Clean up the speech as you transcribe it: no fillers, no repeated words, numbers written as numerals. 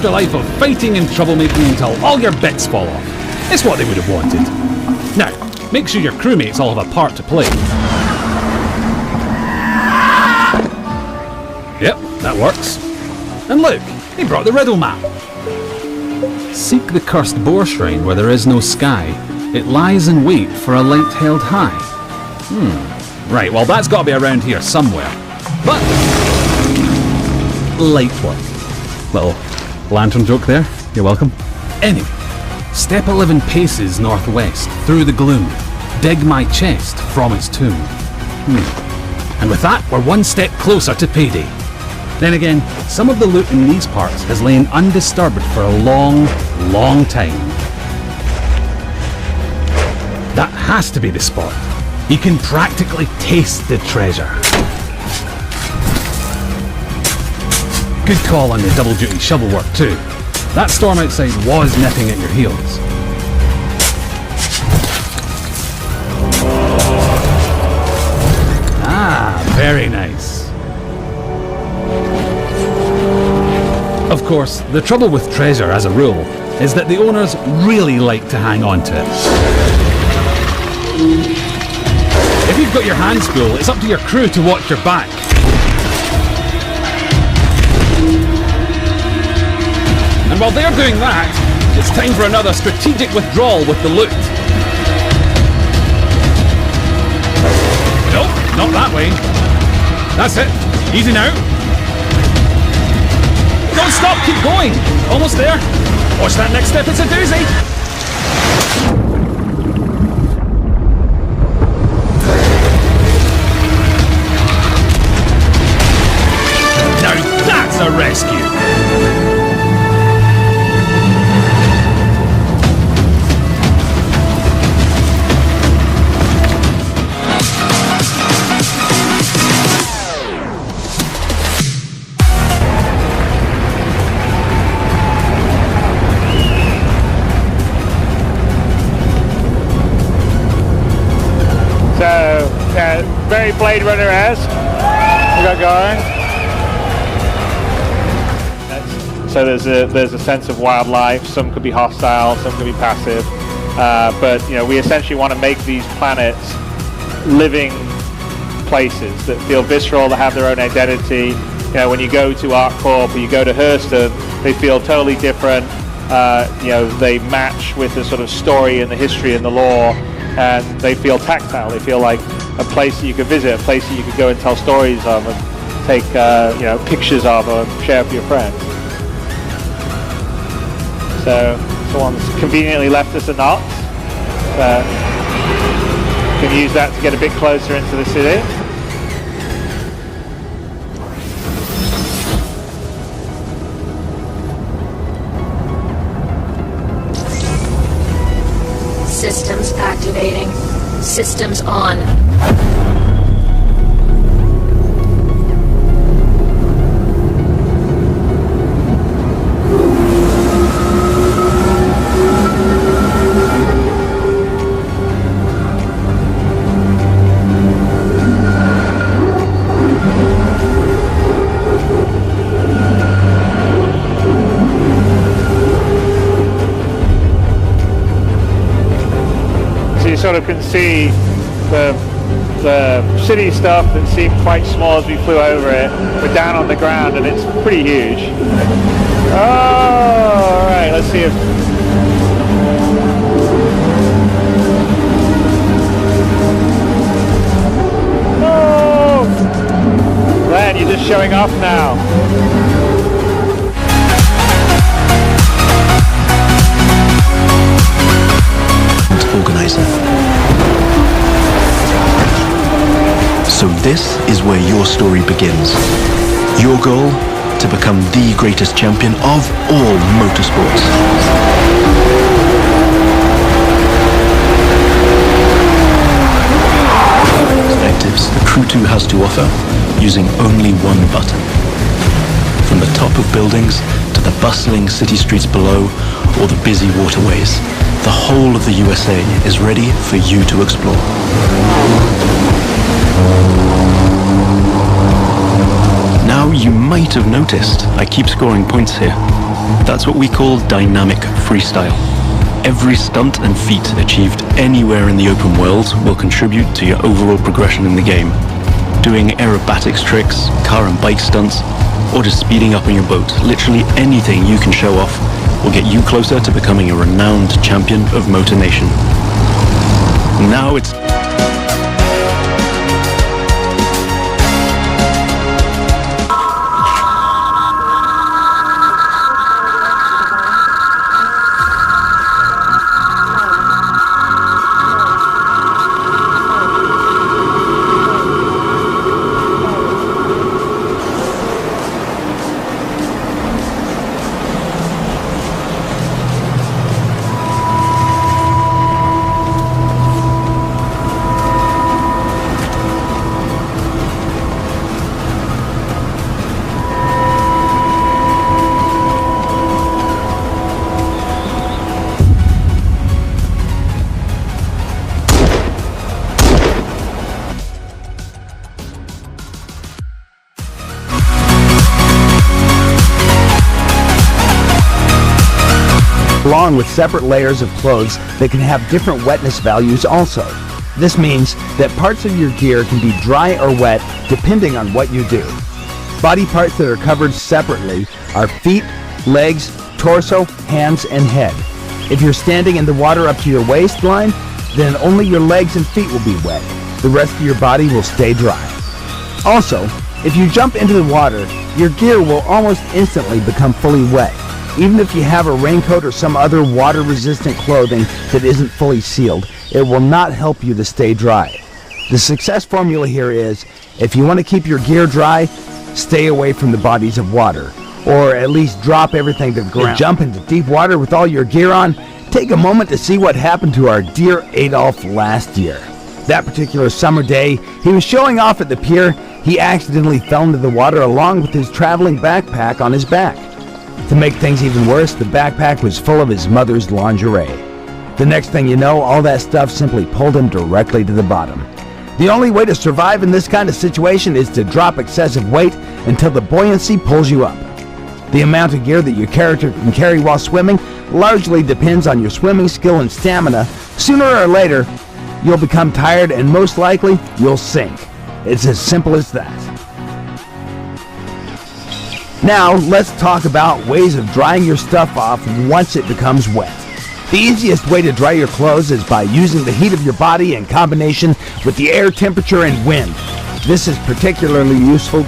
the life of fighting and troublemaking until all your bits fall off. It's what they would have wanted. Now, make sure your crewmates all have a part to play. Yep, that works. And look, he brought the riddle map. Seek the cursed boar shrine where there is no sky. It lies in wait for a light held high. Right, well that's got to be around here somewhere. But light work. Little lantern joke there. You're welcome. Anyway, step 11 paces northwest through the gloom. Dig my chest from its tomb. And with that, we're one step closer to payday. Then again, some of the loot in these parts has lain undisturbed for a long, long time. That has to be the spot. You can practically taste the treasure. Good call on the double duty shovel work too. That storm outside was nipping at your heels. Ah, very nice. Of course, the trouble with treasure as a rule is that the owners really like to hang on to it. If you've got your hands full, it's up to your crew to watch your back. And while they're doing that, it's time for another strategic withdrawal with the loot. Nope, not that way. That's it. Easy now. Don't stop, keep going. Almost there. Watch that next step, it's a doozy. Now that's a rescue. Very Blade Runner-esque. We got going. So there's a sense of wildlife. Some could be hostile, some could be passive. But we essentially want to make these planets living places that feel visceral, that have their own identity. When you go to ArcCorp or you go to Hurston, they feel totally different. They match with the sort of story and the history and the lore, and they feel tactile. They feel like a place that you could visit, a place that you could go and tell stories of and take pictures of or share with your friends. So someone's conveniently left us a knot. Can use that to get a bit closer into the city. Systems activating. Systems on. So you sort of can see the city stuff that seemed quite small as we flew over it. We're down on the ground and it's pretty huge. Oh, alright, let's see if... Oh! Len, you're just showing off now. Organizer. So this is where your story begins. Your goal? To become the greatest champion of all motorsports. Perspectives the Crew 2 has to offer using only one button. From the top of buildings to the bustling city streets below or the busy waterways, the whole of the USA is ready for you to explore. Now you might have noticed I keep scoring points here. That's what we call dynamic freestyle. Every stunt and feat achieved anywhere in the open world will contribute to your overall progression in the game. Doing aerobatics tricks, car and bike stunts, or just speeding up on your boat, literally anything you can show off will get you closer to becoming a renowned champion of Motor Nation. Now it's along with separate layers of clothes that can have different wetness values also. This means that parts of your gear can be dry or wet depending on what you do. Body parts that are covered separately are feet, legs, torso, hands, and head. If you're standing in the water up to your waistline, then only your legs and feet will be wet. The rest of your body will stay dry. Also, if you jump into the water, your gear will almost instantly become fully wet. Even if you have a raincoat or some other water-resistant clothing that isn't fully sealed, it will not help you to stay dry. The success formula here is, if you want to keep your gear dry, stay away from the bodies of water, or at least drop everything to the ground. Jump into deep water with all your gear on. Take a moment to see what happened to our dear Adolf last year. That particular summer day, he was showing off at the pier. He accidentally fell into the water along with his traveling backpack on his back. To make things even worse, the backpack was full of his mother's lingerie. The next thing you know, all that stuff simply pulled him directly to the bottom. The only way to survive in this kind of situation is to drop excessive weight until the buoyancy pulls you up. The amount of gear that your character can carry while swimming largely depends on your swimming skill and stamina. Sooner or later, you'll become tired and most likely, you'll sink. It's as simple as that. Now, let's talk about ways of drying your stuff off once it becomes wet. The easiest way to dry your clothes is by using the heat of your body in combination with the air temperature and wind. This is particularly useful